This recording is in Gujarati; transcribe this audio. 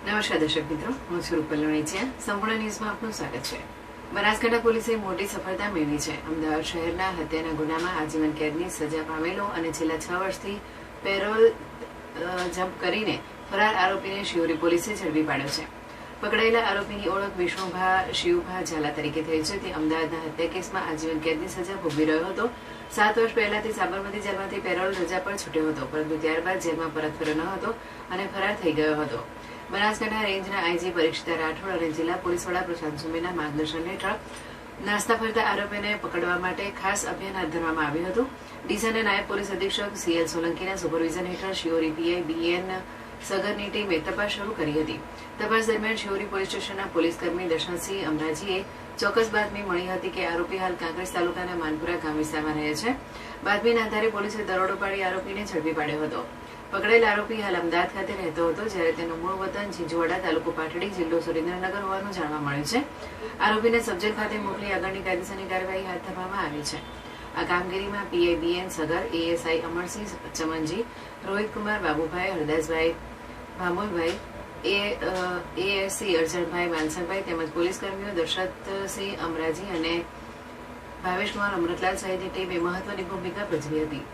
નમસ્કાર દર્શક મિત્રો, હું છું રૂપલ લોણીચિયા. સંપૂર્ણ ન્યૂઝમાં આપનું સ્વાગત છે. બનાસકાંઠા પોલીસે મોટી સફળતા મેળવી છે. અમદાવાદ શહેરના હત્યાના ગુનામાં આજીવન કેદની સજા પામેલો અને છેલ્લા 6 વર્ષથી પેરોલ જમ્પ કરીને ફરાર આરોપીને શિવરી પોલીસે ઝડપી પાડ્યો છે. પકડાયેલા આરોપીની ઓળખ વિષ્ણુભા શિવભા ઝાલા તરીકે થઈ છે. તે અમદાવાદના હત્યા કેસમાં આજીવન કેદની સજા ભોગવી રહ્યો હતો. 7 વર્ષ પહેલાથી સાબરમતી જેલમાંથી પેરોલ રજા પર છૂટ્યો હતો, પરંતુ ત્યારબાદ જેલમાં પરત ફર્યો ન હતો અને ફરાર થઈ ગયો હતો. બનાસકાંઠા રેન્જના આઈજી પરીક્ષિતા રાઠોડ અને જિલ્લા પોલીસ વડા પ્રશાંત સુમેના માર્ગદર્શન હેઠળ નાસ્તા ફરતા આરોપીને પકડવા માટે ખાસ અભિયાન હાથ ધરવામાં આવ્યું હતું. ડીસાના નાયબ પોલીસ અધિક્ષક CL સોલંકીના સુપરવિઝન હેઠળ શિયોરી PI BN સગરની ટીમે તપાસ શરૂ કરી હતી. તપાસ દરમિયાન શિયોરી પોલીસ સ્ટેશનના પોલીસકર્મી દર્શનસિંહ અમરાજીએ ચોક્કસ બાતમી મળી હતી કે આરોપી હાલ કાંકરેજ તાલુકાના માનપુરા ગામ વિસ્તારમાં રહે છે. બાતમીના આધારે પોલીસે દરોડો પાડી આરોપીને ઝડપી પાડ્યો હતો. પકડેલ આરોપી હાલ અમદાવાદ ખાતે રહેતો હતો, જ્યારે તેનું મૂળ વતન ઝીંઝુવાડા, તાલુકો પાટડી, જિલ્લો સુરેન્દ્રનગર હોવાનું જાણવા મળ્યું છે. આરોપીને સબજેલ ખાતે મોકલી આગળની કાયદેસરની કાર્યવાહી હાથ ધરવામાં આવી છે. આ કામગીરીમાં PI BN Sagar, ASI Amarsinh Chamanji, Rohitkumar Babubhai, હરદાસભાઈ ભામુલભાઈ, ASC Arjanbhai વાનસણભાઈ તેમજ પોલીસ કર્મીઓ દશરથસિંહ અમરાજી અને ભાવેશકુમાર અમૃતલાલ સહિતની ટીમે મહત્વની ભૂમિકા ભજવી હતી.